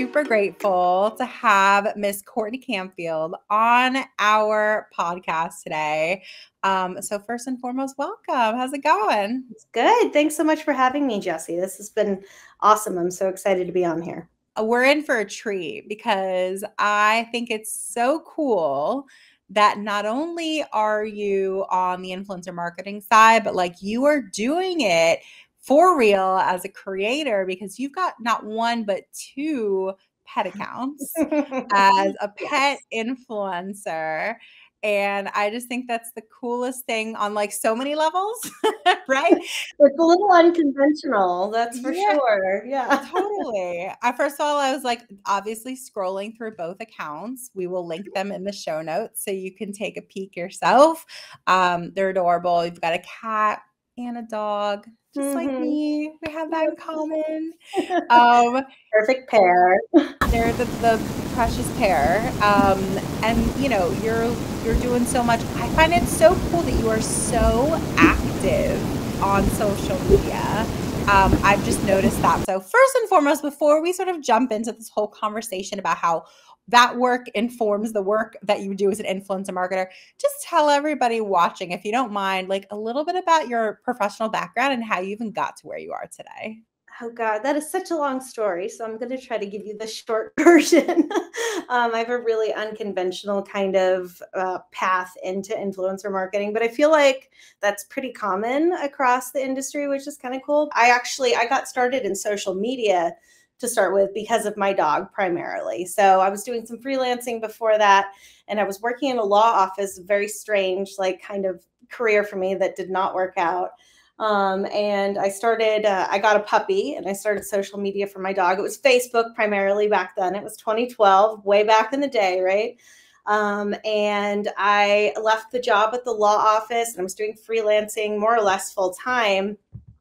super grateful to have Miss Courtney Campfield on our podcast today. So first and foremost, welcome. How's it going? It's good. Thanks so much for having me, Jessie. This has been awesome. I'm so excited to be on here. We're in for a treat because I think it's so cool that not only are you on the influencer marketing side, but like you are doing it for real as a creator because you've got not one, but two pet accounts as a pet influencer. And I just think that's the coolest thing on like so many levels, right? It's a little unconventional, that's for sure. Yeah. Totally. First of all, I was like, obviously scrolling through both accounts. We will link them in the show notes so you can take a peek yourself. They're adorable. You've got a cat and a dog, just like me. We have that in common. Perfect pair. They're the precious pair. And you know, you're doing so much. I find it so cool that you are so active on social media. I've just noticed that. So first and foremost, before we sort of jump into this whole conversation about how that work informs the work that you do as an influencer marketer, just tell everybody watching, if you don't mind, like a little bit about your professional background and how you even got to where you are today. Oh God, that is such a long story. So I'm going to try to give you the short version. I have a really unconventional kind of path into influencer marketing, but I feel like that's pretty common across the industry, which is kind of cool. I got started in social media to start with because of my dog primarily. So I was doing some freelancing before that, and I was working in a law office, very strange, like kind of career for me that did not work out. And I got a puppy and I started social media for my dog. It was Facebook primarily back then. It was 2012, way back in the day, right? And I left the job at the law office and I was doing freelancing more or less full time.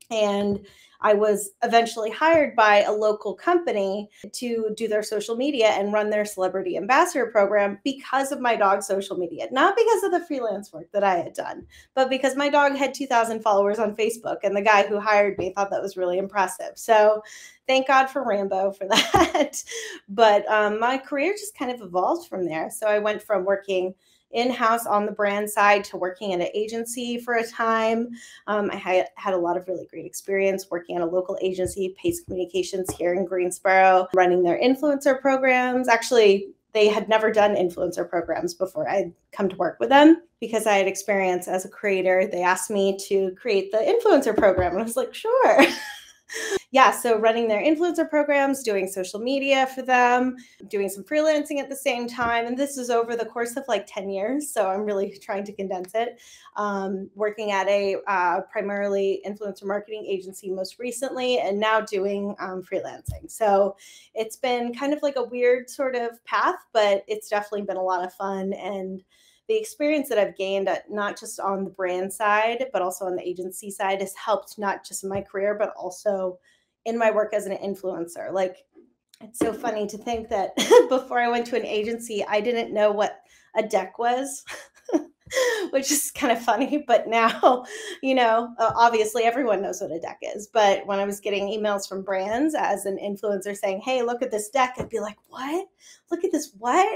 And I was eventually hired by a local company to do their social media and run their celebrity ambassador program because of my dog's social media, not because of the freelance work that I had done, but because my dog had 2,000 followers on Facebook and the guy who hired me thought that was really impressive. So thank God for Rambo for that. But my career just kind of evolved from there. So I went from working in-house on the brand side to working at an agency for a time. I had a lot of really great experience working at a local agency, Pace Communications here in Greensboro, running their influencer programs. Actually, they had never done influencer programs before I'd come to work with them because I had experience as a creator. They asked me to create the influencer program, and I was like, sure. Yeah, so running their influencer programs, doing social media for them, doing some freelancing at the same time. And this is over the course of like 10 years. So I'm really trying to condense it. Working at a primarily influencer marketing agency most recently, and now doing freelancing. So it's been kind of like a weird sort of path, but it's definitely been a lot of fun. And the experience that I've gained, not just on the brand side, but also on the agency side, has helped not just in my career, but also in my work as an influencer. Like, it's so funny to think that before I went to an agency, I didn't know what a deck was, which is kind of funny. But now, obviously everyone knows what a deck is. But when I was getting emails from brands as an influencer saying, hey, look at this deck, I'd be like, what? Look at this what?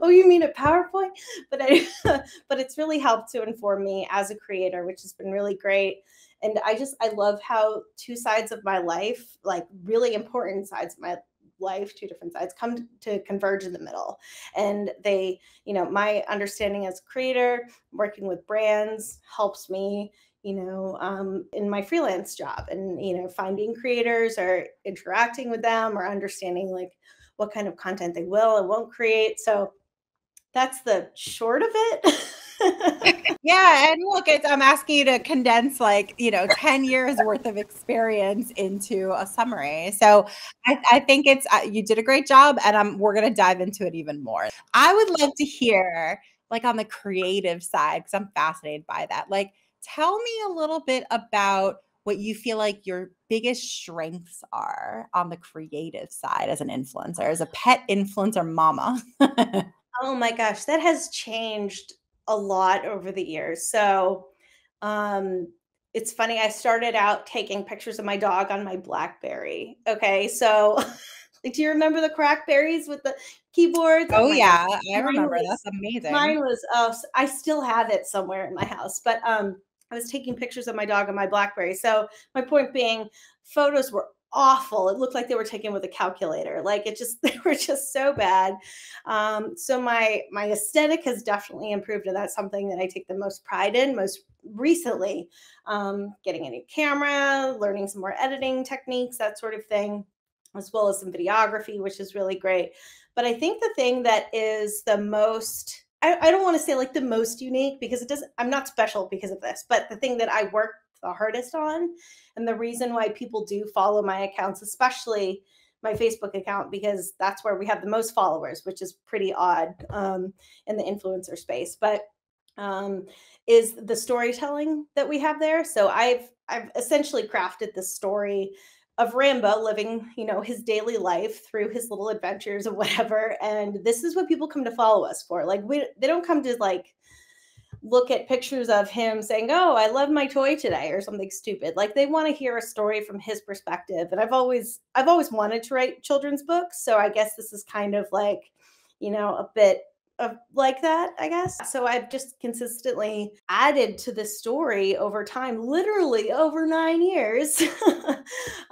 Oh, you mean a PowerPoint? But it's really helped to inform me as a creator, which has been really great. And I love how two sides of my life, like really important sides of my life, two different sides, come to converge in the middle. And they, my understanding as a creator, working with brands helps me, in my freelance job and, finding creators or interacting with them or understanding like what kind of content they will and won't create. So that's the short of it. Yeah, and look, I'm asking you to condense 10 years worth of experience into a summary. So I think you did a great job, and we're going to dive into it even more. I would love to hear, like on the creative side, because I'm fascinated by that. Like, tell me a little bit about what you feel like your biggest strengths are on the creative side as an influencer, as a pet influencer mama. Oh my gosh, that has changed a lot over the years. So it's funny, I started out taking pictures of my dog on my BlackBerry. Okay, so Like, do you remember the Crackberries with the keyboards? Oh Oh my gosh. yeah, I Mine remember. was That's amazing. mine was I still have it somewhere in my house, but I was taking pictures of my dog on my BlackBerry. So my point being, photos were awful. It looked like they were taken with a calculator. Like it just they were just so bad. So my aesthetic has definitely improved, and that's something that I take the most pride in. Most recently, getting a new camera, learning some more editing techniques, that sort of thing, as well as some videography, which is really great. But I think the thing that is the most, I don't want to say like the most unique because it doesn't, I'm not special because of this, but the thing that I work the hardest on, and the reason why people do follow my accounts, especially my Facebook account, because that's where we have the most followers, which is pretty odd in the influencer space. But um, is the storytelling that we have there. So I've essentially crafted the story of Rambo living, his daily life through his little adventures or whatever. And this is what people come to follow us for. Like they don't come to like look at pictures of him saying, "Oh, I love my toy today," or something stupid. Like they want to hear a story from his perspective. And I've always wanted to write children's books, so I guess this is kind of like, a bit of like that, I guess. So I've just consistently added to the story over time, literally over 9 years.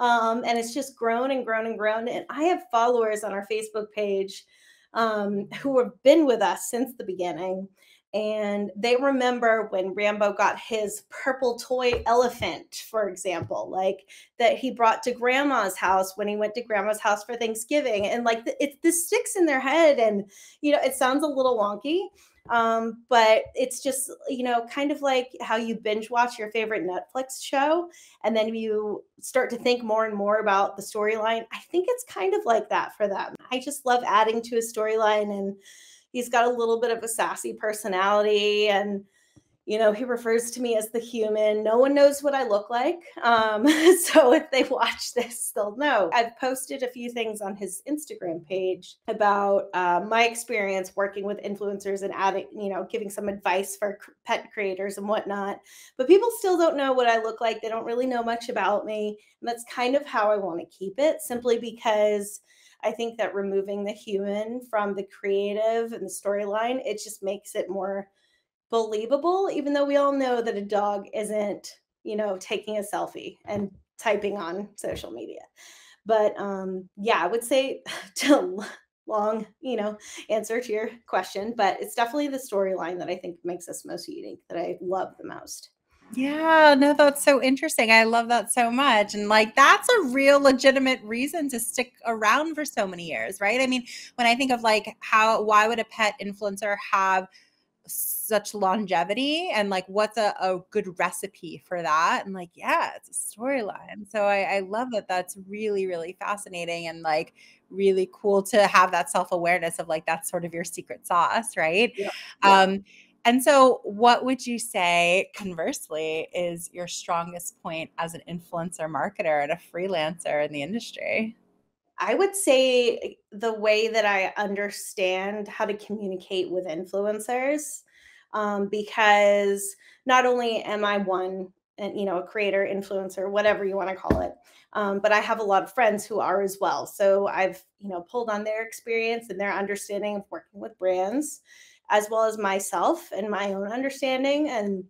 And it's just grown and grown and grown. And I have followers on our Facebook page who have been with us since the beginning. And they remember when Rambo got his purple toy elephant, for example, like that he brought to grandma's house when he went to grandma's house for Thanksgiving. And like this sticks in their head. And, it sounds a little wonky, but it's just, kind of like how you binge watch your favorite Netflix show. And then you start to think more and more about the storyline. I think it's kind of like that for them. I just love adding to his storyline, and he's got a little bit of a sassy personality, and he refers to me as the human. No one knows what I look like. So if they watch this, they'll know. I've posted a few things on his Instagram page about my experience working with influencers and adding, giving some advice for pet creators and whatnot. But people still don't know what I look like. They don't really know much about me. And that's kind of how I want to keep it, simply because I think that removing the human from the creative and the storyline, it just makes it more believable, even though we all know that a dog isn't, taking a selfie and typing on social media. But yeah, I would say to long, answer to your question, but it's definitely the storyline that I think makes us most unique, that I love the most. Yeah, no, that's so interesting. I love that so much. And like, that's a real legitimate reason to stick around for so many years, right? I mean, when I think of like why would a pet influencer have such longevity, and like what's a good recipe for that, and like yeah, it's a storyline. So I love that. That's really really fascinating, and like really cool to have that self-awareness of like that's sort of your secret sauce, right? Yeah. Yeah. um and so what would you say conversely is your strongest point as an influencer marketer and a freelancer in the industry? I would say the way that I understand how to communicate with influencers, because not only am I one, and a creator, influencer, whatever you want to call it, but I have a lot of friends who are as well. So I've pulled on their experience and their understanding of working with brands, as well as myself and my own understanding, and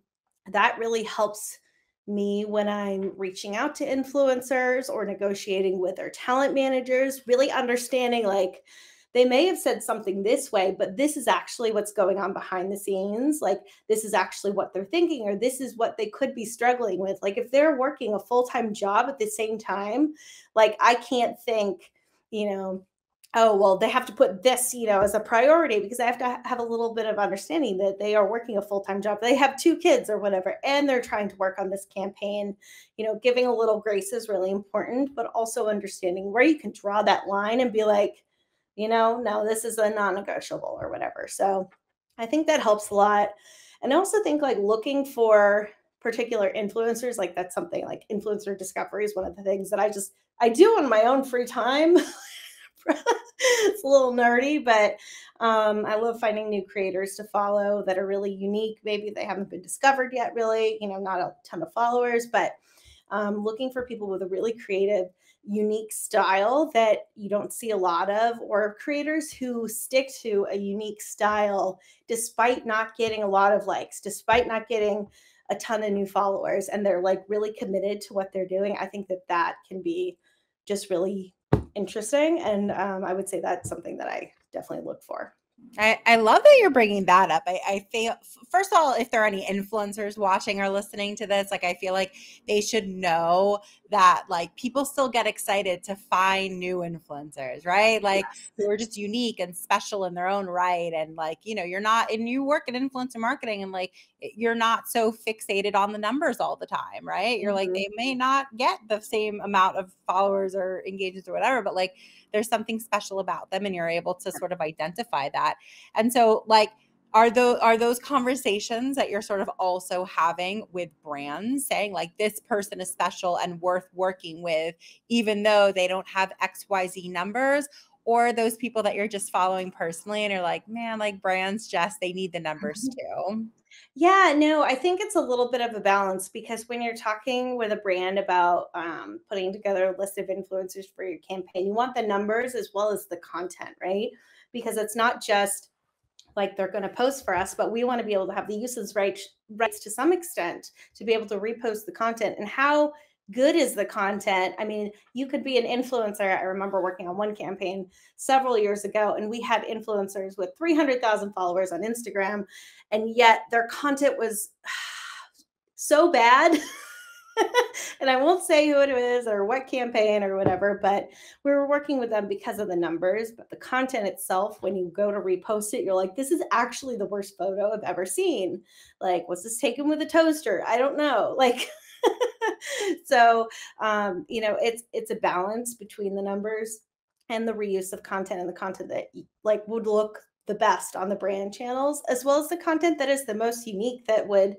that really helps me when I'm reaching out to influencers or negotiating with their talent managers, really understanding like they may have said something this way, but this is actually what's going on behind the scenes. Like, this is actually what they're thinking, or this is what they could be struggling with. Like, if they're working a full time job at the same time, like, I can't think, you know, oh, well, they have to put this, as a priority, because I have to have a little bit of understanding that they are working a full time job. They have two kids or whatever, and they're trying to work on this campaign. Giving a little grace is really important, but also understanding where you can draw that line and be like, no, this is a non negotiable or whatever. So I think that helps a lot. And I also think like looking for particular influencers, like that's something like influencer discovery is one of the things that I do in my own free time. It's a little nerdy, but I love finding new creators to follow that are really unique. Maybe they haven't been discovered yet, really, not a ton of followers, but looking for people with a really creative, unique style that you don't see a lot of, or creators who stick to a unique style despite not getting a lot of likes, despite not getting a ton of new followers, and they're like really committed to what they're doing. I think that that can be just really interesting. And I would say that's something that I definitely look for. I love that you're bringing that up. I feel, first of all, if there are any influencers watching or listening to this, like I feel like they should know that like people still get excited to find new influencers, right? Like Yes. who are just unique and special in their own right. And like, you know, you're not, and you work in influencer marketing and like you're not so fixated on the numbers all the time, right? You're like, Mhm. they may not get the same amount of followers or engagements or whatever, but like there's something special about them and you're able to sort of identify that. And so like are those conversations that you're sort of also having with brands saying like this person is special and worth working with even though they don't have XYZ numbers, or those people that you're just following personally and you're like, man, like brands just they need the numbers too. Yeah, no, I think it's a little bit of a balance, because when you're talking with a brand about putting together a list of influencers for your campaign, you want the numbers as well as the content, right? Because it's not just like they're going to post for us, but we want to be able to have the usage rights to some extent to be able to repost the content. And how good is the content? I mean, you could be an influencer. I remember working on one campaign several years ago, and we had influencers with 300,000 followers on Instagram, and yet their content was so bad. And I won't say who it is or what campaign or whatever, but we were working with them because of the numbers. But the content itself, when you go to repost it, you're like, this is actually the worst photo I've ever seen. Like, was this taken with a toaster? I don't know. Like, so you know, it's a balance between the numbers and the reuse of content, and the content that like would look the best on the brand channels, as well as the content that is the most unique, that would,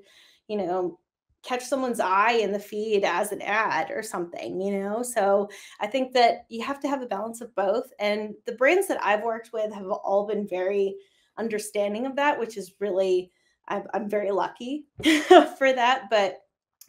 you know, catch someone's eye in the feed as an ad or something, you know? So I think that you have to have a balance of both. And the brands that I've worked with have all been very understanding of that, which is really, I'm very lucky for that. But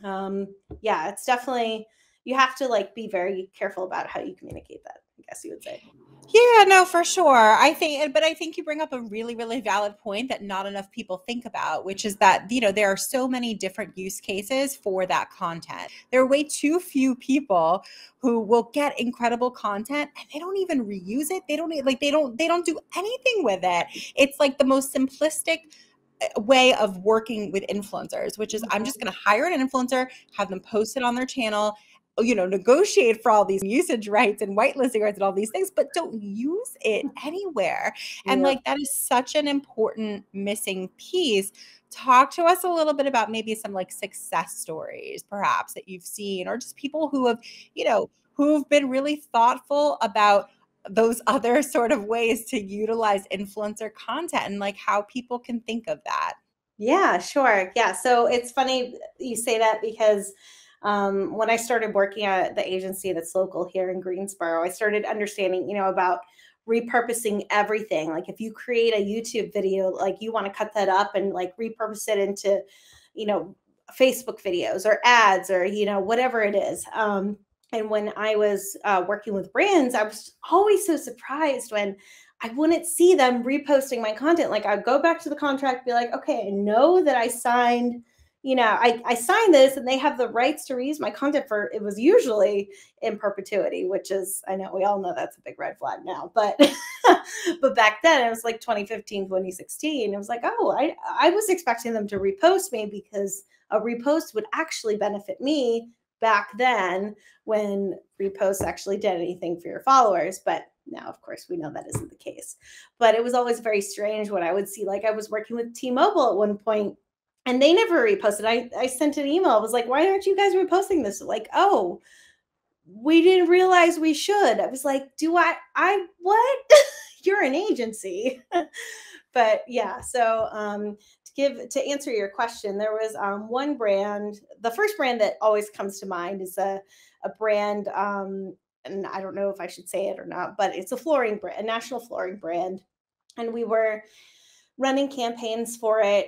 yeah, it's definitely, you have to like be very careful about how you communicate that, I guess you would say. Yeah, no, for sure. But I think you bring up a really, really valid point that not enough people think about, which is that, you know, there are so many different use cases for that content. There are way too few people who will get incredible content and they don't even reuse it. They don't like, they don't do anything with it. It's like the most simplistic way of working with influencers, which is I'm just going to hire an influencer, have them post it on their channel, you know, negotiate for all these usage rights and whitelisting rights and all these things, but don't use it anywhere. And Yeah. like that is such an important missing piece. Talk to us a little bit about maybe some like success stories, perhaps that you've seen, or just people who have, you know, who've been really thoughtful about those other sort of ways to utilize influencer content and like how people can think of that. Yeah, sure. Yeah. So it's funny you say that, because when I started working at the agency that's local here in Greensboro, I started understanding, you know, about repurposing everything. Like if you create a YouTube video, like you want to cut that up and like repurpose it into, you know, Facebook videos or ads or, you know, whatever it is. And when I was working with brands, I was always so surprised when I wouldn't see them reposting my content. Like I'd go back to the contract, be like, okay, I know that I signed, you know, I signed this and they have the rights to reuse my content for, it was usually in perpetuity, which is, I know we all know that's a big red flag now, but, but back then it was like 2015, 2016. It was like, oh, I was expecting them to repost me, because a repost would actually benefit me back then, when reposts actually did anything for your followers. But now, of course, we know that isn't the case. But it was always very strange when I would see, like, I was working with T-Mobile at one point, and they never reposted. I sent an email. I was like, why aren't you guys reposting this? Like, oh, we didn't realize we should. I was like, what? You're an agency. But yeah, so to answer your question, there was one brand. The first brand that always comes to mind is a brand, and I don't know if I should say it or not, but it's a flooring brand, a national flooring brand, and we were running campaigns for it,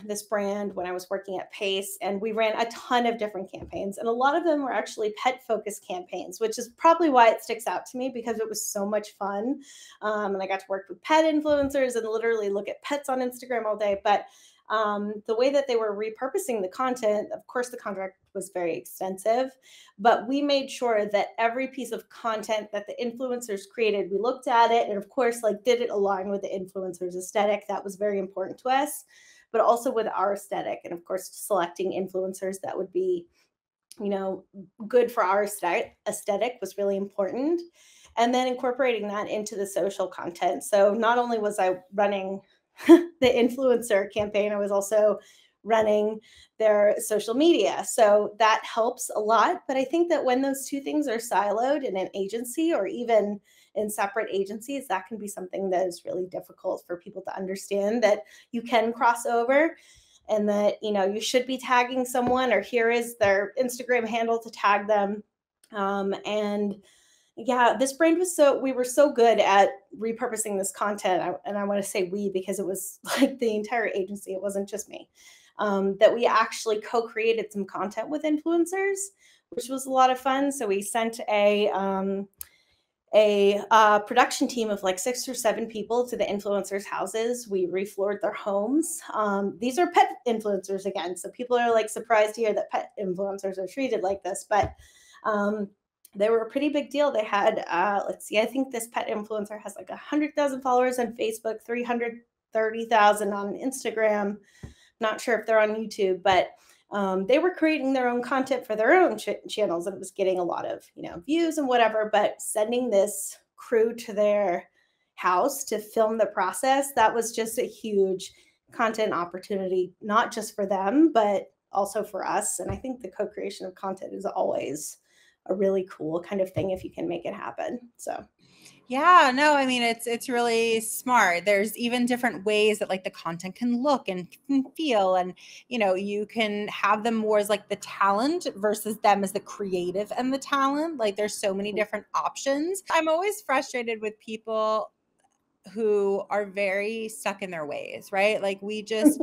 this brand, when I was working at Pace, and we ran a ton of different campaigns. And a lot of them were actually pet focused campaigns, which is probably why it sticks out to me because it was so much fun. And I got to work with pet influencers and literally look at pets on Instagram all day. But the way that they were repurposing the content, of course, the contract was very extensive, but we made sure that every piece of content that the influencers created, we looked at it and, of course, like, did it align with the influencers' aesthetic? That was very important to us, but also with our aesthetic. And, of course, selecting influencers that would be, you know, good for our aesthetic was really important. And then incorporating that into the social content. So not only was I running the influencer campaign, I was also running their social media. So that helps a lot. But I think that when those two things are siloed in an agency or even in separate agencies, that can be something that is really difficult for people to understand, that you can cross over and that, you know, you should be tagging someone, or here is their Instagram handle to tag them. And yeah, this brand was so, we were so good at repurposing this content. And I want to say we, because it was like the entire agency, it wasn't just me, that we actually co-created some content with influencers, which was a lot of fun. So we sent a production team of like 6 or 7 people to the influencers' houses. We refloored their homes. These are pet influencers again, so people are like surprised to hear that pet influencers are treated like this, but they were a pretty big deal. They had, let's see, I think this pet influencer has like 100,000 followers on Facebook, 330,000 on Instagram. Not sure if they're on YouTube, but they were creating their own content for their own channels, and it was getting a lot of, you know, views and whatever. But sending this crew to their house to film the process, that was just a huge content opportunity, not just for them, but also for us. And I think the co-creation of content is always a really cool kind of thing if you can make it happen. So Yeah, no, I mean it's really smart. There's even different ways that like the content can look and can feel, and you know, you can have them more as like the talent versus them as the creative and the talent. Like there's so many different options. I'm always frustrated with people who are very stuck in their ways, right? Like we just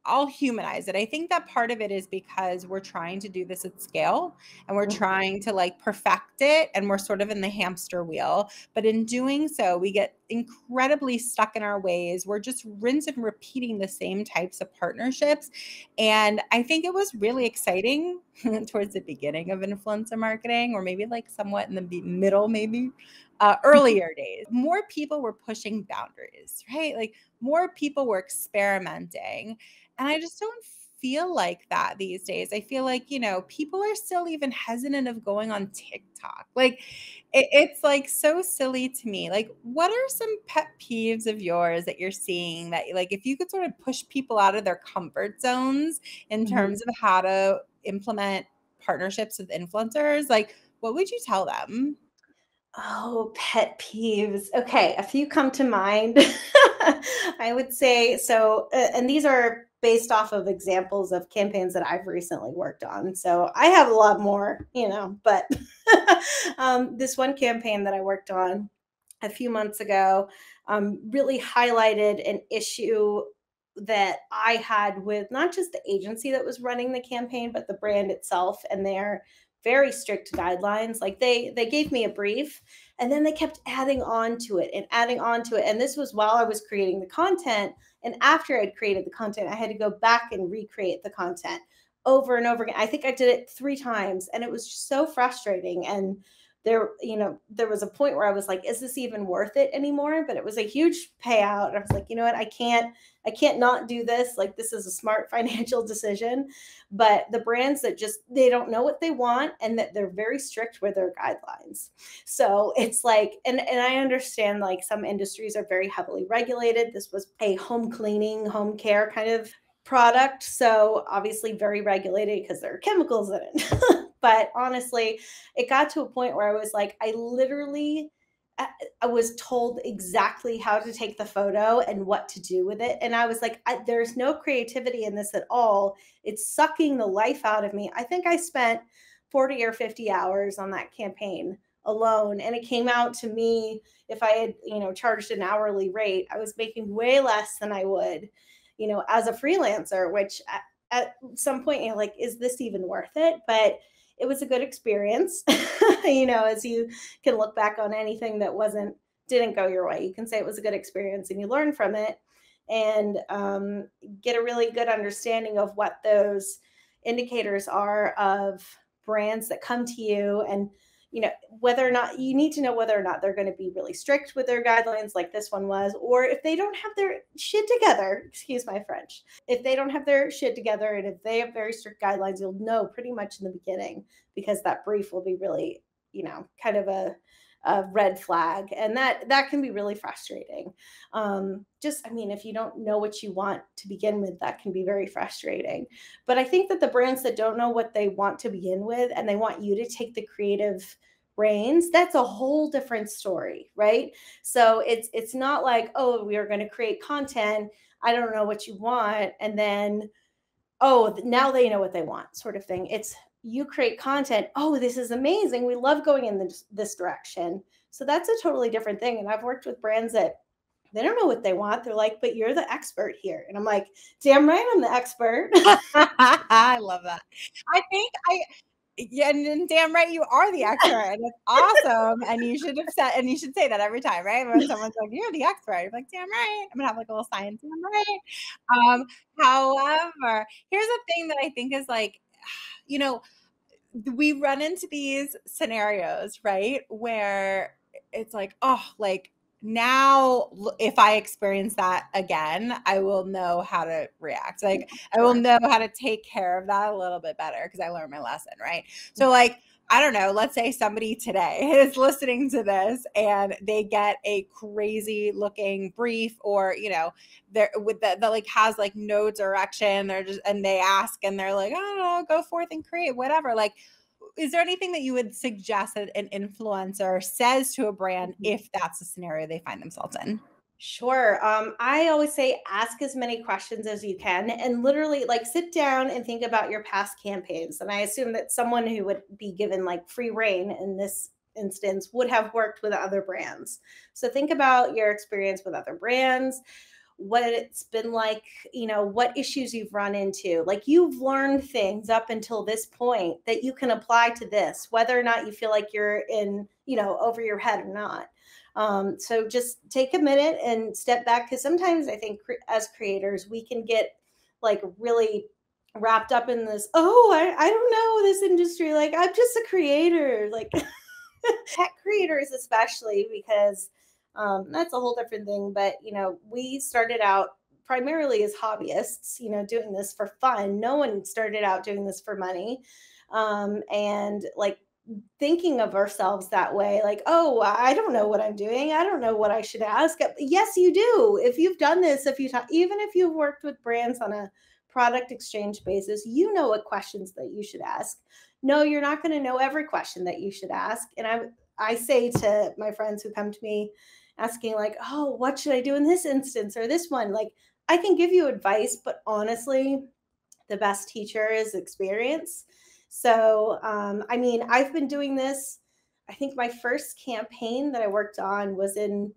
I'll humanize it. I think that part of it is because we're trying to do this at scale and we're trying to like perfect it, and we're sort of in the hamster wheel. But in doing so, we get incredibly stuck in our ways. We're just rinse and repeating the same types of partnerships. And I think it was really exciting towards the beginning of influencer marketing, or maybe like somewhat in the middle, maybe earlier days. More people were pushing boundaries, right? Like more people were experimenting. And I just don't feel like that these days. I feel like, you know, people are still even hesitant of going on TikTok. Like it's like so silly to me. Like, what are some pet peeves of yours that you're seeing that like if you could sort of push people out of their comfort zones in terms of how to implement partnerships with influencers, like what would you tell them? Oh, pet peeves. Okay, a few come to mind. I would say so, and these are based off of examples of campaigns that I've recently worked on. So I have a lot more, you know, but this one campaign that I worked on a few months ago really highlighted an issue that I had with not just the agency that was running the campaign, but the brand itself and their very strict guidelines. Like they gave me a brief and then they kept adding on to it and adding on to it. And this was while I was creating the content. And after I'd created the content, I had to go back and recreate the content over and over again. I think I did it 3 times and it was just so frustrating. And there, you know, there was a point where I was like, is this even worth it anymore? But it was a huge payout. And I was like, you know what, I can't not do this. Like this is a smart financial decision. But the brands that just they don't know what they want and that they're very strict with their guidelines. So it's like, and I understand like some industries are very heavily regulated. This was a home cleaning, home care kind of product. So obviously very regulated because there are chemicals in it. But honestly, it got to a point where I was like, I was told exactly how to take the photo and what to do with it. And I was like, there's no creativity in this at all. It's sucking the life out of me. I think I spent 40 or 50 hours on that campaign alone. And it came out to me, if I had, charged an hourly rate, I was making way less than I would, as a freelancer, which at some point you're like, is this even worth it? But it was a good experience. As you can look back on anything that didn't go your way, you can say it was a good experience and you learn from it, and get a really good understanding of what those indicators are of brands that come to you, and whether or not you need to know whether or not they're going to be really strict with their guidelines like this one was, or if they don't have their shit together, excuse my French, if they don't have their shit together and if they have very strict guidelines, you'll know pretty much in the beginning, because that brief will be really, kind of a red flag, and that can be really frustrating. If you don't know what you want to begin with, that can be very frustrating. But I think that the brands that don't know what they want to begin with and they want you to take the creative reins, that's a whole different story, right? So it's not like, oh, we are going to create content, I don't know what you want, and then, oh, now they know what they want, sort of thing. It's, you create content, oh, this is amazing, we love going in this direction. So that's a totally different thing. And I've worked with brands that they don't know what they want. They're like, but you're the expert here. And I'm like, damn right, I'm the expert. I love that. Yeah, and damn right you are the expert, and it's awesome. And you should say that every time, right? When someone's like, "You're the expert," you're like, "Damn right." I'm gonna have like a little sign, "Damn right." However, here's the thing that I think is like, we run into these scenarios, right, where it's like, oh, like, now if I experience that again, I will know how to react. Like, I will know how to take care of that a little bit better because I learned my lesson, right? So like, I don't know, let's say somebody today is listening to this and they get a crazy looking brief, or, they're with that like has like no direction. And they ask and they're like, oh, go forth and create whatever. Like, is there anything that you would suggest that an influencer says to a brand if that's the scenario they find themselves in? Sure. I always say ask as many questions as you can, and literally like sit down and think about your past campaigns. And I assume that someone who would be given like free reign in this instance would have worked with other brands. So think about your experience with other brands, what it's been like, what issues you've run into. Like, you've learned things up until this point that you can apply to this, whether or not you feel like you're in, over your head or not. So just take a minute and step back, because sometimes I think as creators, we can get like really wrapped up in this, oh, I don't know this industry. Like, I'm just a creator, like tech creators, especially, because that's a whole different thing. But, we started out primarily as hobbyists, doing this for fun. No one started out doing this for money. And like, thinking of ourselves that way, like, oh, I don't know what I'm doing, I don't know what I should ask. Yes, you do. If you've done this a few times, even if you've worked with brands on a product exchange basis, you know what questions that you should ask. No, you're not going to know every question that you should ask. And I say to my friends who come to me asking like, oh, what should I do in this instance or this one, like, I can give you advice, but honestly, the best teacher is experience. So, I've been doing this. I think my first campaign that I worked on was in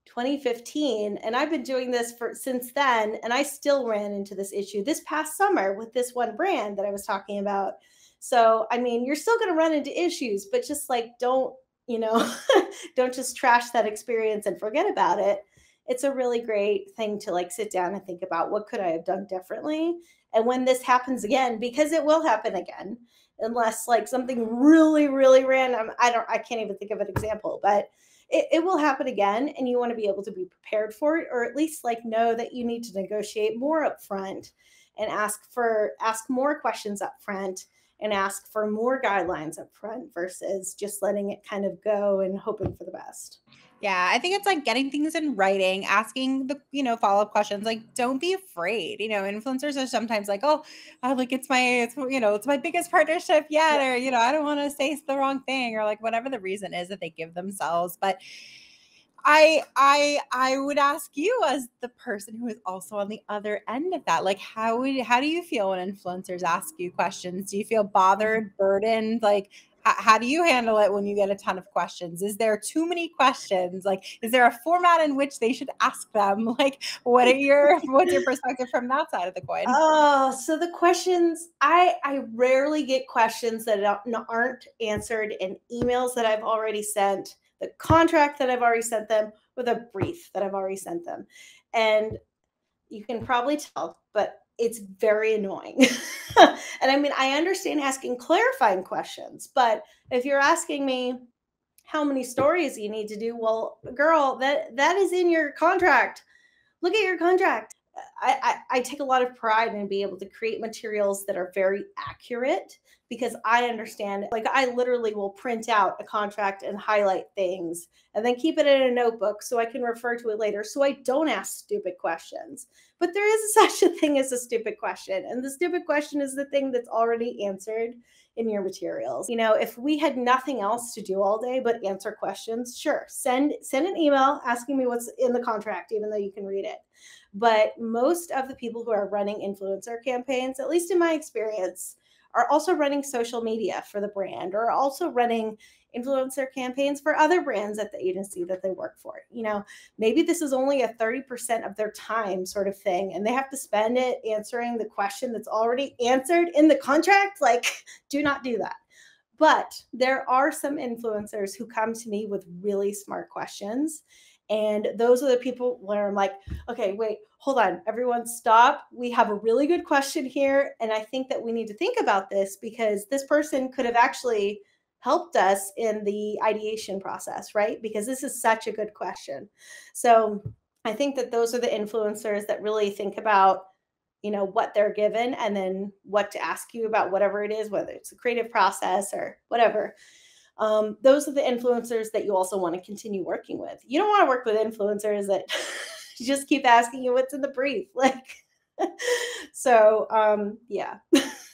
2015, and I've been doing this since then. And I still ran into this issue this past summer with this one brand that I was talking about. So, you're still going to run into issues, but just like, don't, don't just trash that experience and forget about it. It's a really great thing to like sit down and think about, what could I have done differently? And when this happens again, because it will happen again, unless like something really, really random, I can't even think of an example, but it will happen again. And you want to be able to be prepared for it, or at least like know that you need to negotiate more up front and ask more questions up front and ask for more guidelines up front versus just letting it kind of go and hoping for the best. Yeah, I think it's like getting things in writing, asking the, follow-up questions. Like, don't be afraid. Influencers are sometimes like, oh, like it's my biggest partnership yet, or, I don't want to say the wrong thing, or like whatever the reason is that they give themselves. But I would ask you, as the person who is also on the other end of that, like, how do you feel when influencers ask you questions? Do you feel bothered, burdened? Like, How do you handle it when you get a ton of questions? Is there too many questions? Like, is there a format in which they should ask them? Like, what's your perspective from that side of the coin? Oh, so the questions, I rarely get questions that aren't answered in emails that I've already sent, the contract that I've already sent them, or the brief that I've already sent them. And you can probably tell, but it's very annoying. And I mean, I understand asking clarifying questions, but if you're asking me how many stories you need to do, well, girl, that is in your contract. Look at your contract. I take a lot of pride in being able to create materials that are very accurate because I understand, like, I literally will print out a contract and highlight things and then keep it in a notebook so I can refer to it later so I don't ask stupid questions. But there is such a thing as a stupid question, and the stupid question is the thing that's already answered in your materials. You know, if we had nothing else to do all day but answer questions, sure, send an email asking me what's in the contract, even though you can read it. But most of the people who are running influencer campaigns, at least in my experience, are also running social media for the brand, or also running influencer campaigns for other brands at the agency that they work for. You know, maybe this is only a 30% of their time sort of thing, and they have to spend it answering the question that's already answered in the contract. Like, do not do that. But there are some influencers who come to me with really smart questions. And those are the people where I'm like, okay, wait, hold on, everyone stop. We have a really good question here. And I think that we need to think about this because this person could have actually helped us in the ideation process, right? Because this is such a good question. So I think that those are the influencers that really think about, you know, what they're given and then what to ask you about whatever it is, whether it's a creative process or whatever. Those are the influencers that you also want to continue working with. You don't want to work with influencers that just keep asking you what's in the brief. Like, so yeah.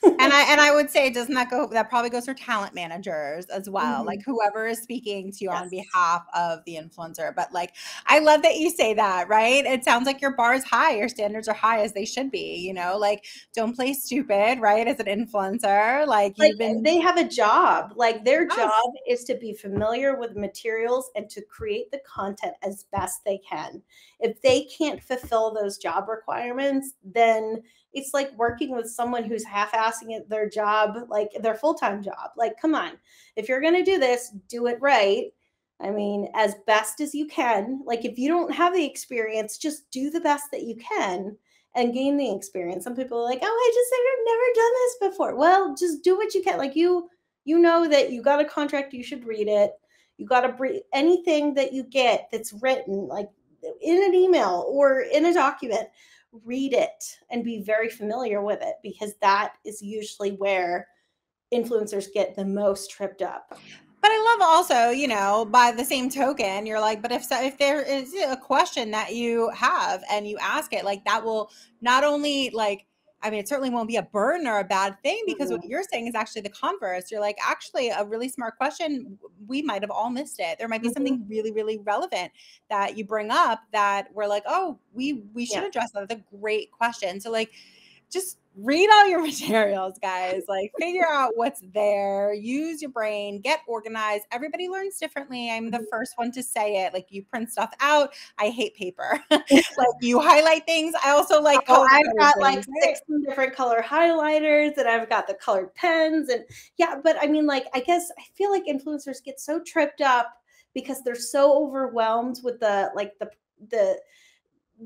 And I would say, doesn't that probably goes for talent managers as well, like Mhm. whoever is speaking to you on Yes. behalf of the influencer. But like, I love that you say that, right? It sounds like your bar is high, your standards are high as they should be, you know, like don't play stupid, right? As an influencer, like Like, you've been, they have a job. Like, their yes. job is to be familiar with materials and to create the content as best they can. If they can't fulfill those job requirements, then it's like working with someone who's half-assing it their job, like their full-time job. Like, come on. If you're going to do this, do it right. I mean, as best as you can. Like, if you don't have the experience, just do the best that you can and gain the experience. Some people are like, "Oh, I've never done this before." Well, just do what you can. Like, you know that you got a contract, you should read it. You got to breathe anything that you get that's written, like in an email or in a document, read it and be very familiar with it because that is usually where influencers get the most tripped up. But I love also, you know, by the same token, you're like, but if there is a question that you have and you ask it, like that will not only like, I mean, it certainly won't be a burden or a bad thing because what Mhm. you're saying is actually the converse. You're like, actually, a really smart question, we might have all missed it. There might be Mhm. something really, really relevant that you bring up that we're like, oh, we should Yeah. address that. That's a great question. So like, just read all your materials, guys. Like, figure out what's there, use your brain, get organized. Everybody learns differently. I'm the Mhm. first one to say it. Like, you print stuff out. I hate paper. Like, you highlight things. I also like Oh, color I've coded got like things, right? 16 different color highlighters and I've got the colored pens and yeah, but I mean like I guess I feel like influencers get so tripped up because they're so overwhelmed with the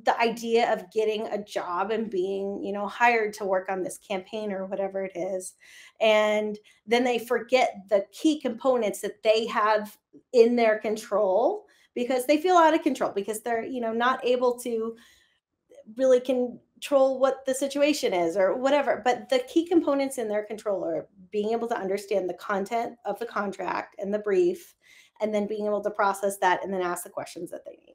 the idea of getting a job and being, you know, hired to work on this campaign or whatever it is. And then they forget the key components that they have in their control because they feel out of control because they're, you know, not able to really control what the situation is or whatever. But the key components in their control are being able to understand the content of the contract and the brief, and then being able to process that and then ask the questions that they need.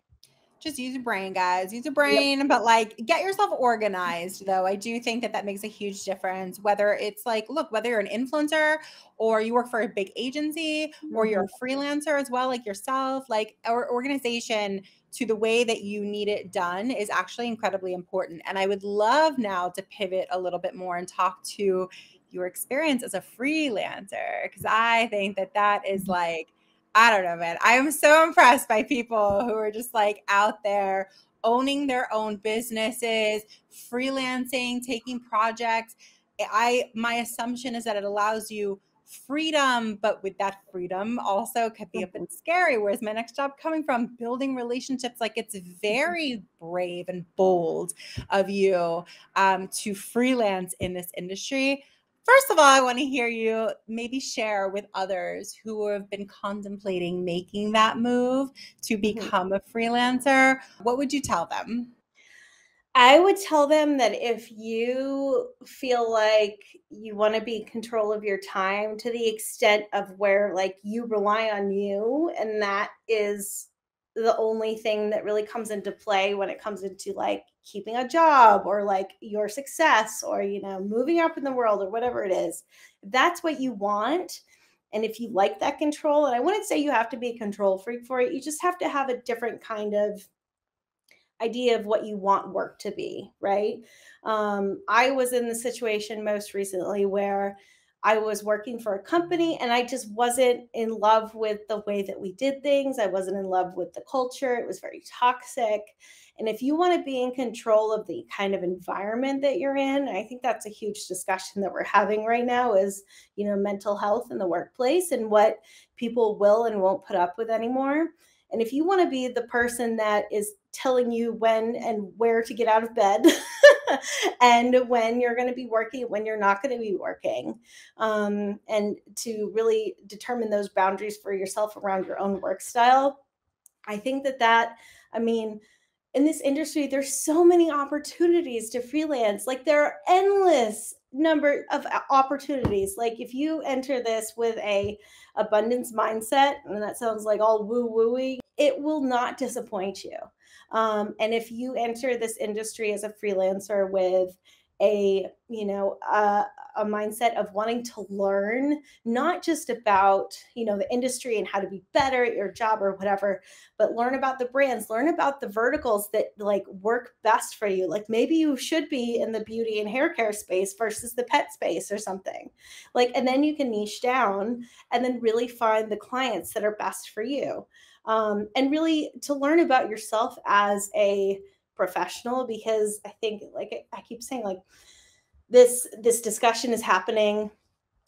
Just use your brain, guys. Use your Yep. brain, but like get yourself organized, though. I do think that that makes a huge difference. Whether it's like, look, whether you're an influencer or you work for a big agency or you're Mhm. a freelancer as well, like yourself, like our organization to the way that you need it done is actually incredibly important. And I would love now to pivot a little bit more and talk to your experience as a freelancer, because I think that that is like, I don't know, man. I am so impressed by people who are just like out there owning their own businesses, freelancing, taking projects. My assumption is that it allows you freedom, but with that freedom also could be a bit scary. Whereas my next job coming from building relationships, like it's very brave and bold of you to freelance in this industry. First of all, I want to hear you maybe share with others who have been contemplating making that move to become a freelancer. What would you tell them? I would tell them that if you feel like you want to be in control of your time to the extent of where like you rely on you, and that is the only thing that really comes into play when it comes into like keeping a job or like your success or, you know, moving up in the world or whatever it is, if that's what you want. And if you like that control, and I wouldn't say you have to be a control freak for it, you just have to have a different kind of idea of what you want work to be, right? I was in the situation most recently where I was working for a company and I just wasn't in love with the way that we did things. I wasn't in love with the culture. It was very toxic. And if you want to be in control of the kind of environment that you're in, I think that's a huge discussion that we're having right now is, you know, mental health in the workplace and what people will and won't put up with anymore. And if you want to be the person that is telling you when and where to get out of bed and when you're going to be working, when you're not going to be working, and to really determine those boundaries for yourself around your own work style, I think I mean, in this industry, there's so many opportunities to freelance. Like there are endless number of opportunities. Like if you enter this with a abundance mindset, and that sounds like all woo wooey, it will not disappoint you. And if you enter this industry as a freelancer with a a mindset of wanting to learn not just about the industry and how to be better at your job or whatever, but learn about the brands, learn about the verticals that like work best for you. Like maybe you should be in the beauty and hair care space versus the pet space or something. Like, and then you can niche down and then really find the clients that are best for you. And really to learn about yourself as a professional, because I think like I keep saying, like this discussion is happening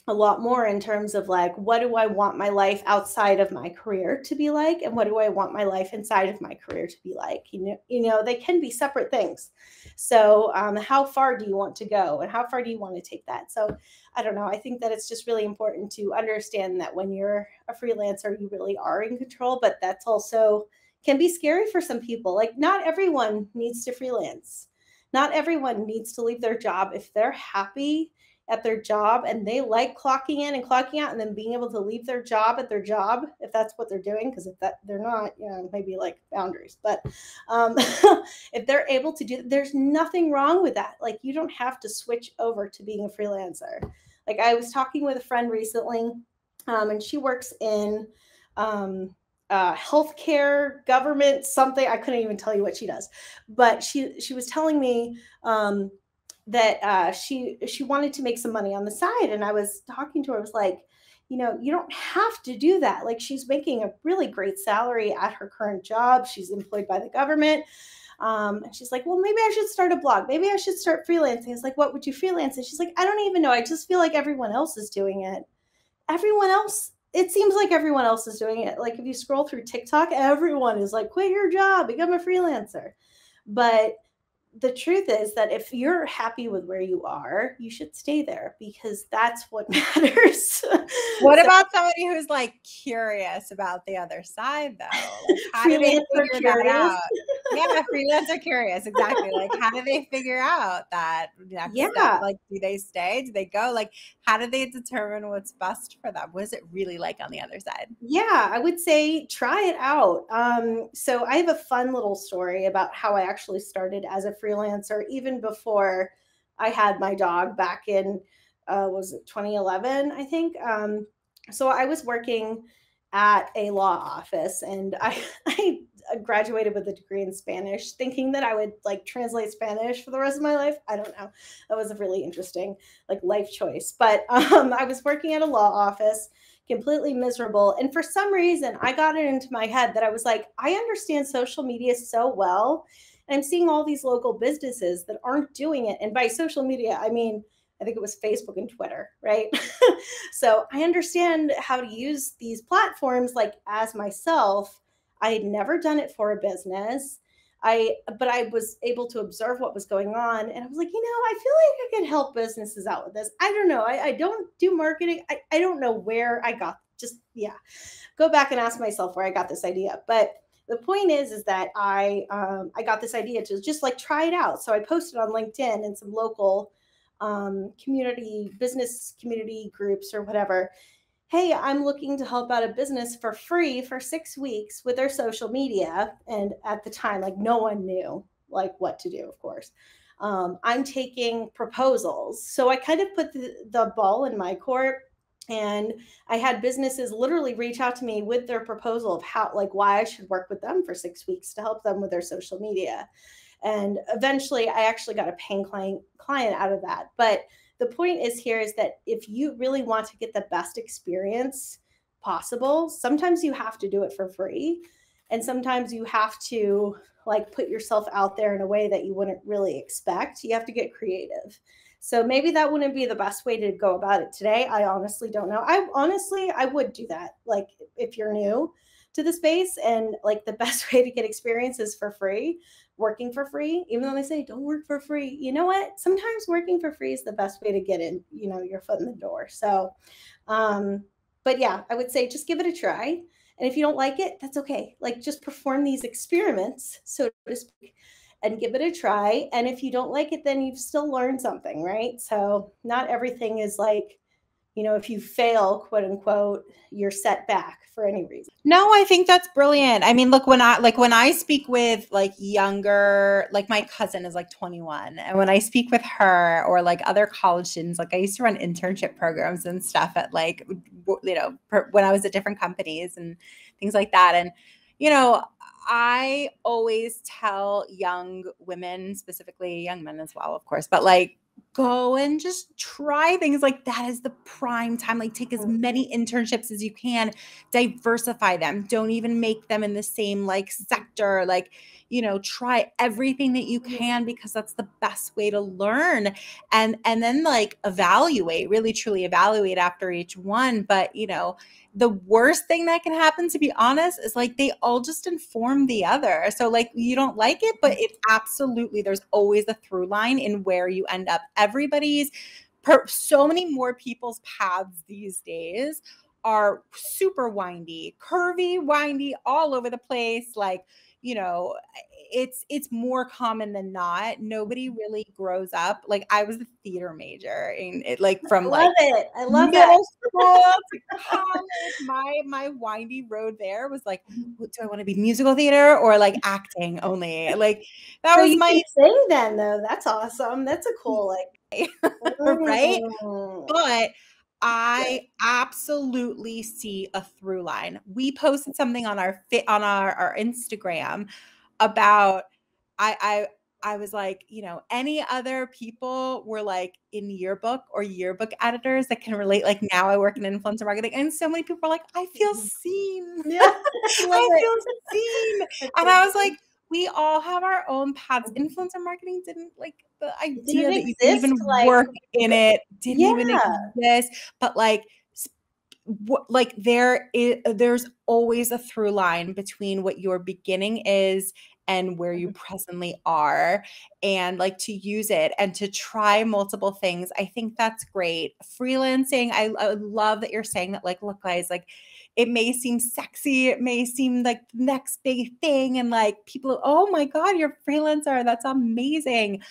a lot more in terms of like, what do I want my life outside of my career to be like, and what do I want my life inside of my career to be like? They can be separate things. So how far do you want to go, and how far do you want to take that? So I don't know, I think that it's just really important to understand that when you're a freelancer you really are in control, but that's also can be scary for some people. Like not everyone needs to freelance, not everyone needs to leave their job. If they're happy at their job and they like clocking in and clocking out and then being able to leave their job at their job, if that's what they're doing, because if that they're not, maybe like boundaries, but if they're able to do, there's nothing wrong with that. Like you don't have to switch over to being a freelancer. Like I was talking with a friend recently, and she works in healthcare, government, something. I couldn't even tell you what she does, but she was telling me that she wanted to make some money on the side, and I was talking to her. I was like, you don't have to do that. Like she's making a really great salary at her current job. She's employed by the government. And she's like, well, maybe I should start a blog. Maybe I should start freelancing. It's like, what would you freelance? And she's like, I don't even know. I just feel like everyone else is doing it. Everyone else, it seems like everyone else is doing it. Like if you scroll through TikTok, everyone is like, quit your job, become a freelancer. But the truth is that if you're happy with where you are, you should stay there, because that's what matters. What about somebody who's like curious about the other side though? Like how do they figure that out? Yeah, freelancer curious, exactly. Like how do they figure out that next step? Yeah. Like do they stay? Do they go? Like how do they determine what's best for them? What is it really like on the other side? Yeah, I would say try it out. So I have a fun little story about how I actually started as a freelancer, even before I had my dog back in, was it 2011, I think. So I was working at a law office, and I graduated with a degree in Spanish, thinking that I would like translate Spanish for the rest of my life. I don't know. That was a really interesting like life choice. But I was working at a law office, completely miserable. And for some reason, I got it into my head that I was like, I understand social media so well. And I'm seeing all these local businesses that aren't doing it. And by social media, I mean, I think it was Facebook and Twitter, right? So I understand how to use these platforms like as myself. I had never done it for a business. But I was able to observe what was going on. And I was like, I feel like I could help businesses out with this. I don't know. I don't do marketing. I don't know where I got go back and ask myself where I got this idea. But the point is that I got this idea to just like try it out. So I posted on LinkedIn and some local business community groups or whatever. Hey, I'm looking to help out a business for free for 6 weeks with their social media. And at the time, like no one knew like what to do, of course. I'm taking proposals. So I kind of put the ball in my court, and I had businesses literally reach out to me with their proposal of how, like why I should work with them for 6 weeks to help them with their social media. And eventually I actually got a paying client out of that. But the point is that if you really want to get the best experience possible, sometimes you have to do it for free. And sometimes you have to like put yourself out there in a way that you wouldn't really expect. You have to get creative. So maybe that wouldn't be the best way to go about it today. I honestly don't know. I would do that. Like if you're new to the space, and like the best way to get experience is for free, working for free, even though they say don't work for free. You know what? Sometimes working for free is the best way to get in, your foot in the door. So, but yeah, I would say just give it a try. And if you don't like it, that's okay. Like just perform these experiments, so to speak, and give it a try. And if you don't like it, then you've still learned something, right? So not everything is like, if you fail, quote unquote, you're set back for any reason. No, I think that's brilliant. I mean, look, when I speak with like younger, like my cousin is like 21, and when I speak with her or like other college students, like I used to run internship programs and stuff at like, when I was at different companies and things like that. And, I always tell young women, specifically young men as well, of course, but like, go and just try things. Like that is the prime time. Like take as many internships as you can, diversify them. Don't even make them in the same like sector. Like, try everything that you can, because that's the best way to learn. And then like evaluate, really truly evaluate after each one. But the worst thing that can happen, to be honest, is like they all just inform the other. So like you don't like it, but it absolutely, there's always a through line in where you end up. So many more people's paths these days are super windy, curvy, windy, all over the place. Like, it's more common than not. Nobody really grows up. Like I was a theater major, and it like from like I love middle school to college. My windy road there was like, do I want to be musical theater or like acting only? Like that was my thing then, though. That's awesome. That's a cool like right. But I absolutely see a through line. We posted something on our Instagram about I was like, any other people were like in yearbook or yearbook editors that can relate. Like now I work in influencer marketing, and so many people are like, I feel seen. Yeah, I feel seen. And I was like, we all have our own paths. Influencer marketing didn't like the idea that you can even work in it. Didn't even exist. But like there's always a through line between what your beginning is and where you presently are, and like to use it and to try multiple things. I think that's great. Freelancing, I love that you're saying that, like, look guys, like it may seem sexy, it may seem like the next big thing, and like people, oh my God, you're a freelancer, that's amazing.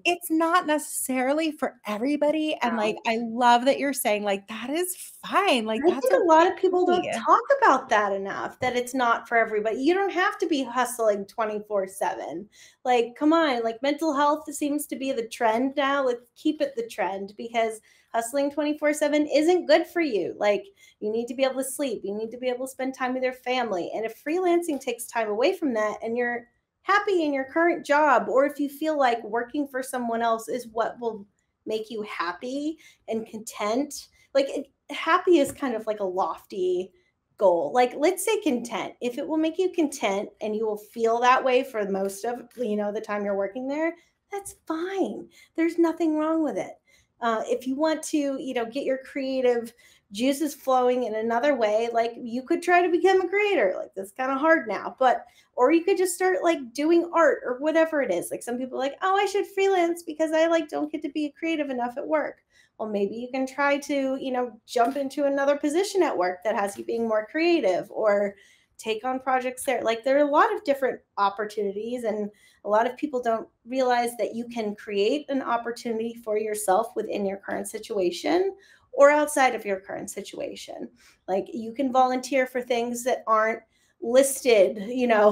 It's not necessarily for everybody. And like I love that you're saying like that is fine. Like I think a lot of people don't talk about that enough, that it's not for everybody. You don't have to be hustling 24/7. Like, come on, like mental health seems to be the trend now. Let's keep it the trend, because hustling 24/7 isn't good for you. Like, you need to be able to sleep, you need to be able to spend time with your family. And if freelancing takes time away from that and you're happy in your current job, or if you feel like working for someone else is what will make you happy and content, like happy is kind of like a lofty goal. Like, let's say content. If it will make you content and you will feel that way for most of, the time you're working there, that's fine. There's nothing wrong with it. If you want to, get your creative juices flowing in another way, like you could try to become a creator. Like, that's kind of hard now, but or you could just start like doing art or whatever it is. Like, some people are like, oh, I should freelance because I like don't get to be creative enough at work. Well, maybe you can try to, jump into another position at work that has you being more creative, or take on projects there. Like, there are a lot of different opportunities, and a lot of people don't realize that you can create an opportunity for yourself within your current situation or outside of your current situation. Like, you can volunteer for things that aren't listed,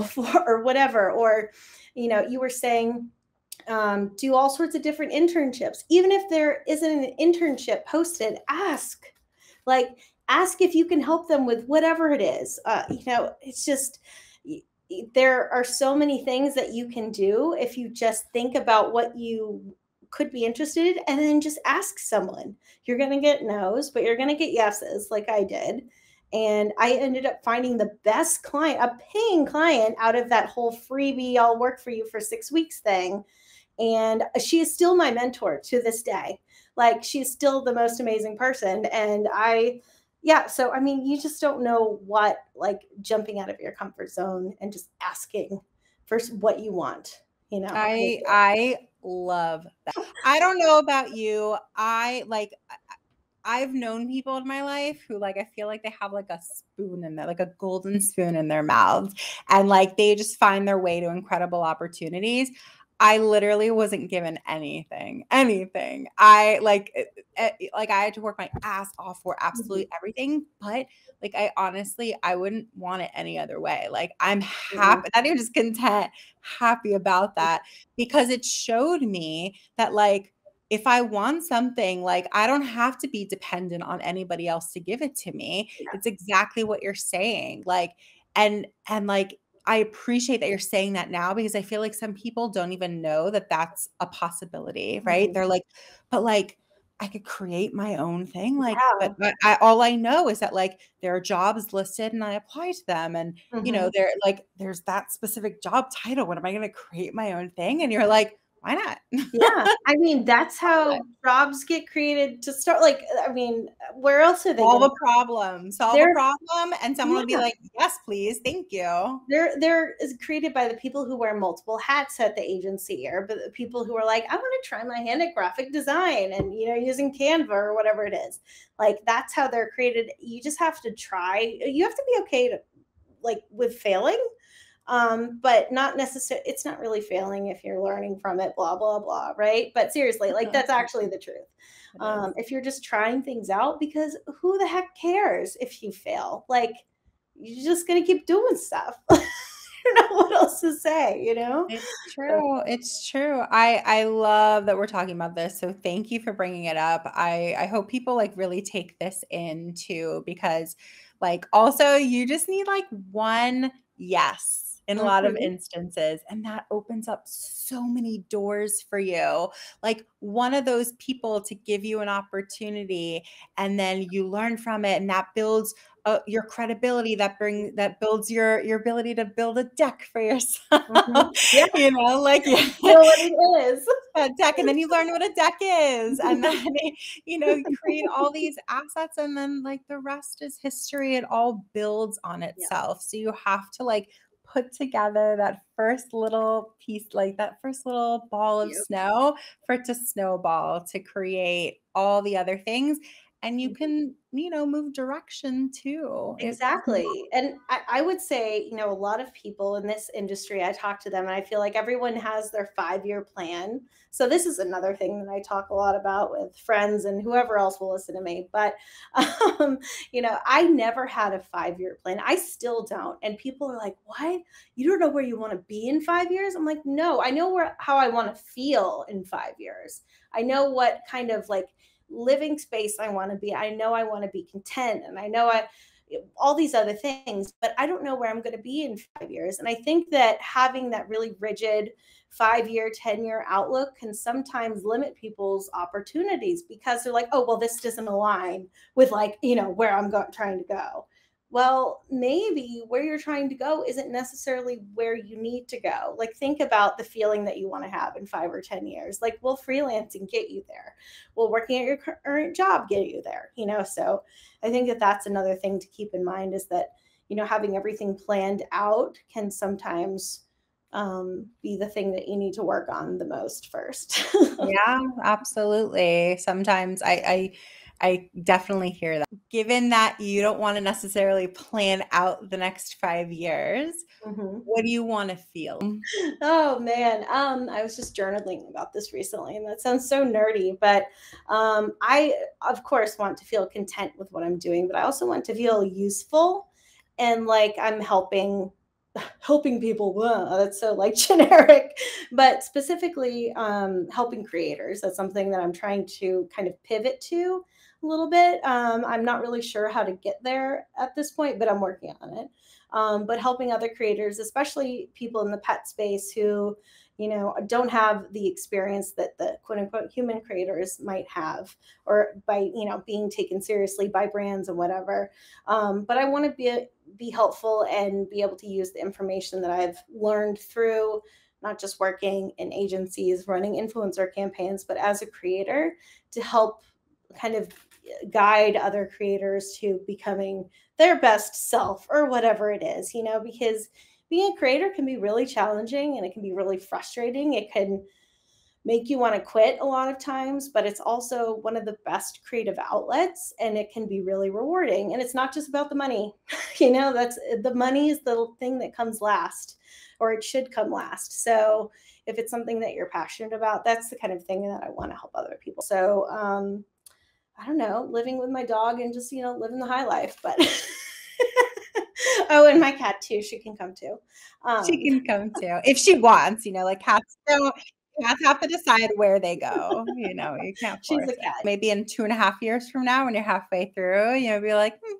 for or whatever. Or, you were saying, do all sorts of different internships. Even if there isn't an internship posted, like, ask if you can help them with whatever it is. It's just, there are so many things that you can do if you just think about what you could be interested in, and then just ask someone. You're going to get no's, but you're going to get yeses, like I did. And I ended up finding the best client, a paying client, out of that whole freebie, I'll work for you for 6 weeks thing. And she is still my mentor to this day. Like, she's still the most amazing person. And so I mean, you just don't know what, like, jumping out of your comfort zone and just asking for what you want, I love that. I don't know about you. I've known people in my life who, like, I feel like they have like a spoon in there, like a golden spoon in their mouths, and like they just find their way to incredible opportunities. I literally wasn't given anything. I like I had to work my ass off for absolutely everything, but like I wouldn't want it any other way. Like, I'm happy, not even just content, happy about that, because it showed me that, like, if I want something, like, I don't have to be dependent on anybody else to give it to me. Yeah. It's exactly what you're saying. Like, and like, I appreciate that you're saying that now, because I feel like some people don't even know that that's a possibility, right? Mhm. They're like, but like, I could create my own thing. Like, Yeah. but all I know is that, like, there are jobs listed and I apply to them. And, Mhm. they're like, there's that specific job title. What am I going to create my own thing? And you're like, why not? Yeah, I mean, that's how jobs get created to start. Like, I mean, where else are they Solve gonna a problem. Solve a they're problem, and someone will be yeah, like, "Yes, please. Thank you." they're is created by the people who wear multiple hats at the agency, or the people who are like, I want to try my hand at graphic design, and using Canva or whatever it is. Like, that's how they're created. You just have to try. You have to be okay to, like, with failing, but not necessarily, it's not really failing if you're learning from it, blah blah blah, right? But seriously, like, that's actually the truth. It is. If you're just trying things out, because who the heck cares if you fail? Like, you're just gonna keep doing stuff. I don't know what else to say. It's So, true. It's true. I love that we're talking about this. So thank you for bringing it up. I hope people, like, really take this in too, because, like, also you just need like one yes in a lot of mhm, instances, and that opens up so many doors for you. Like, one of those people to give you an opportunity, and then you learn from it, and that builds your credibility, that builds your ability to build a deck for yourself. mhm. Yeah, Like, yeah, know what it is. a deck, and then you learn what a deck is, and then you create all these assets, and then, like, the rest is history. It all builds on Yeah. itself. So you have to, like, put together that first little piece, like that first little ball of Yep. snow, for it to snowball to create all the other things. and you can, move direction too. Exactly. And I would say, a lot of people in this industry, I talk to them and I feel like everyone has their 5-year plan. So this is another thing that I talk a lot about with friends and whoever else will listen to me. But, I never had a 5-year plan. I still don't. And people are like, what? You don't know where you want to be in 5 years? I'm like, no, I know how I want to feel in 5 years. I know what kind of like living space I want to be. I know I want to be content, and I know all these other things, but I don't know where I'm going to be in 5 years. And I think that having that really rigid 5-year, 10-year outlook can sometimes limit people's opportunities because they're like, oh, well, this doesn't align with like, where I'm trying to go. Well, maybe where you're trying to go isn't necessarily where you need to go. Like, think about the feeling that you want to have in 5 or 10 years. Like, will freelancing get you there? Will working at your current job get you there? So I think that that's another thing to keep in mind is that, having everything planned out can sometimes be the thing that you need to work on the most first. Yeah, absolutely. Sometimes I definitely hear that. Given that you don't want to necessarily plan out the next 5 years, what do you want to feel? Oh man, I was just journaling about this recently, and that sounds so nerdy, but I of course want to feel content with what I'm doing, but I also want to feel useful and like I'm helping people. Whoa, that's so like generic, but specifically helping creators. That's something that I'm trying to kind of pivot to a little bit. I'm not really sure how to get there at this point, but I'm working on it. But helping other creators, especially people in the pet space who, don't have the experience that the quote unquote human creators might have, or by, being taken seriously by brands and whatever. But I want to be helpful and be able to use the information that I've learned through not just working in agencies, running influencer campaigns, but as a creator to help kind of guide other creators to becoming their best self or whatever it is, because being a creator can be really challenging and it can be really frustrating. It can make you want to quit a lot of times, but it's also one of the best creative outlets and it can be really rewarding. And it's not just about the money. That's the money is the thing that comes last, or it should come last. So if it's something that you're passionate about, that's the kind of thing that I want to help other people. So I don't know, living with my dog and just, living the high life, but oh, and my cat too. She can come too. She can come too if she wants, like cats have to decide where they go. You can't She's force a it. cat. Maybe in 2.5 years from now, when you're halfway through, be like, I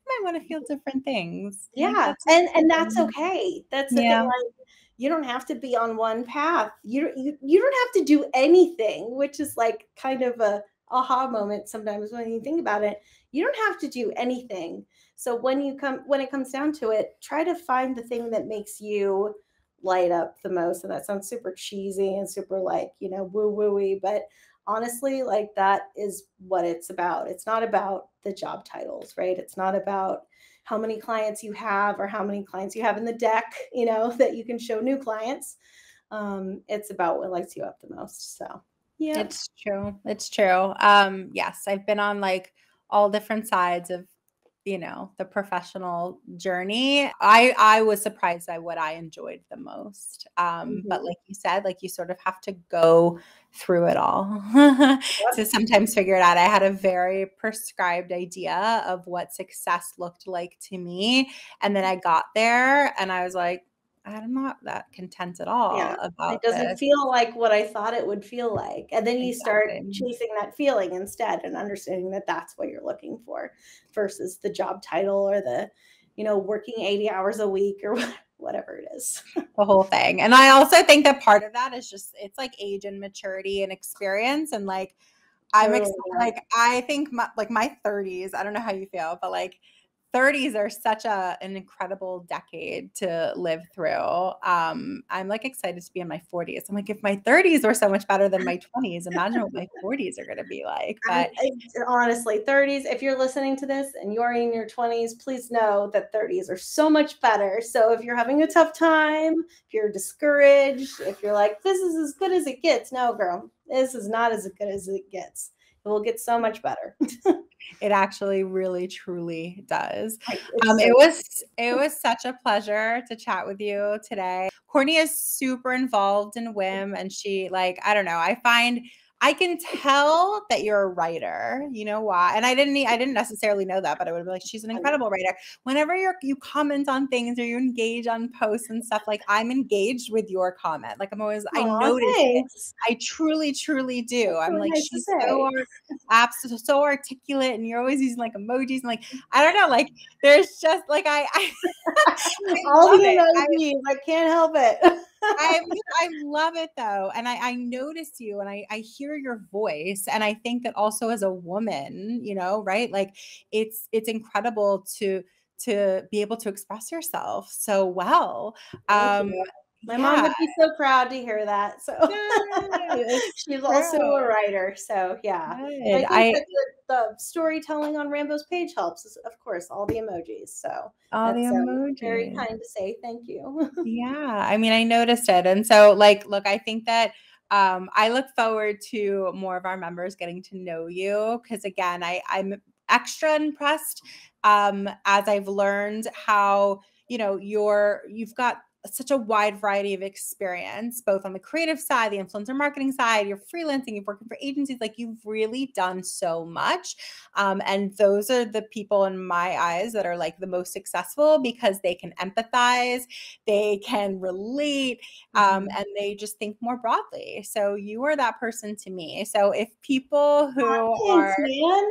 might want to feel different things. Yeah. Like, And that's okay. That's the thing. Yeah. Like, you don't have to be on one path. You don't have to do anything, which is like kind of a aha moment sometimes when you think about it. You don't have to do anything. So when it comes down to it, try to find the thing that makes you light up the most. And that sounds super cheesy and super like, woo wooey, but honestly, like that is what it's about. It's not about the job titles, right? It's not about how many clients you have or how many clients you have in the deck, that you can show new clients. It's about what lights you up the most. So yeah, It's true. It's true. Yes, I've been on like all different sides of, the professional journey. I was surprised by what I enjoyed the most. But like you said, like you sort of have to go through it all to sometimes figure it out. I had a very prescribed idea of what success looked like to me. And then I got there and I was like, I'm not that content at all about it doesn't this. feel like what I thought it would feel like. And then you start Exactly. chasing that feeling instead and understanding that that's what you're looking for versus the job title or the, working 80 hours a week or whatever it is. The whole thing. And I also think that part of that is just, it's like age and maturity and experience. And like, I'm excited. Like, I think my 30s, I don't know how you feel, but like 30s are such an incredible decade to live through. I'm like excited to be in my 40s. I'm like, if my 30s were so much better than my 20s, imagine what my 40s are going to be like. But honestly, 30s, if you're listening to this and you're in your 20s, please know that 30s are so much better. So if you're having a tough time, if you're discouraged, if you're like, this is as good as it gets, no, girl, this is not as good as it gets. will get so much better. It actually really truly does. It's It was such a pleasure to chat with you today. Courtney is super involved in WIIM, and she, like, I don't know, I can tell that you're a writer. You know why? And I didn't necessarily know that, but I would be like, she's an incredible writer. Whenever you comment on things or you engage on posts and stuff, like, I'm engaged with your comment. Like, I'm always, I notice it. thanks. I truly, truly do. That's I'm really like, nice to she's say. so articulate, and you're always using like emojis and like, I don't know, like there's just like I All love the it. emojis, I can't help it. I love it though. And I notice you, and I hear your voice. And I think that also as a woman, you know, right? Like it's incredible to be able to express yourself so well. Thank you. My mom Yeah. would be so proud to hear that. So It's she's also true. a writer. So yeah. Good. I think that the storytelling on Rambo's page helps, of course, all the emojis. So All the that's very emojis. kind to say. Thank you. Yeah, I mean, I noticed it. And so, like, look, I think that I look forward to more of our members getting to know you, because again, I'm extra impressed as I've learned how, you know, you've got such a wide variety of experience, both on the creative side, the influencer marketing side, you're freelancing, you're working for agencies, like you've really done so much. And those are the people in my eyes that are like the most successful, because they can empathize, they can relate, and they just think more broadly. So you are that person to me. So if people who Thanks, are man.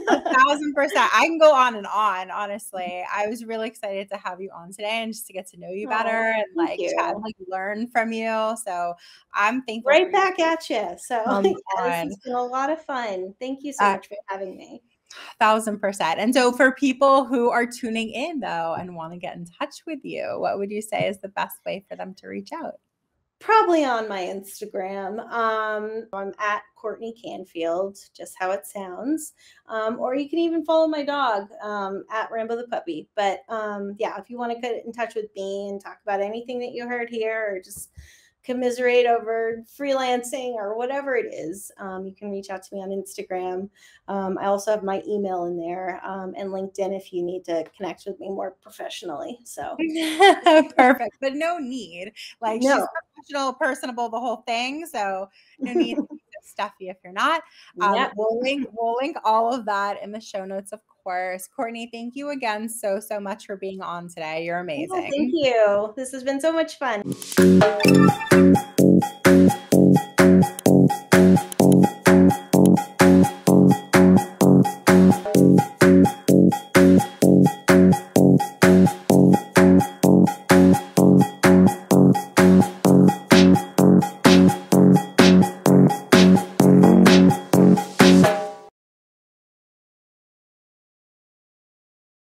1,000%. I can go on and on, honestly. I was really excited to have you on today and just to get to know you better and Thank like chat and you. like learn from you. So I'm thankful for Right you. back at you. So Come this on. has been a lot of fun. Thank you so much for having me. 1,000%. And so for people who are tuning in though and want to get in touch with you, what would you say is the best way for them to reach out? Probably on my Instagram. I'm at Courtney Canfield, just how it sounds. Or you can even follow my dog at Rambo the Puppy. But yeah, if you want to get in touch with me and talk about anything that you heard here, or just commiserate over freelancing or whatever it is, you can reach out to me on Instagram. I also have my email in there, and LinkedIn if you need to connect with me more professionally. So Perfect. But no need. Like she's no, professional, personable, the whole thing. So no need to be so stuffy if you're not. yep. We'll link all of that in the show notes, of course. Courtney, thank you again so much for being on today. You're Yeah, thank amazing. you. This has been so much fun.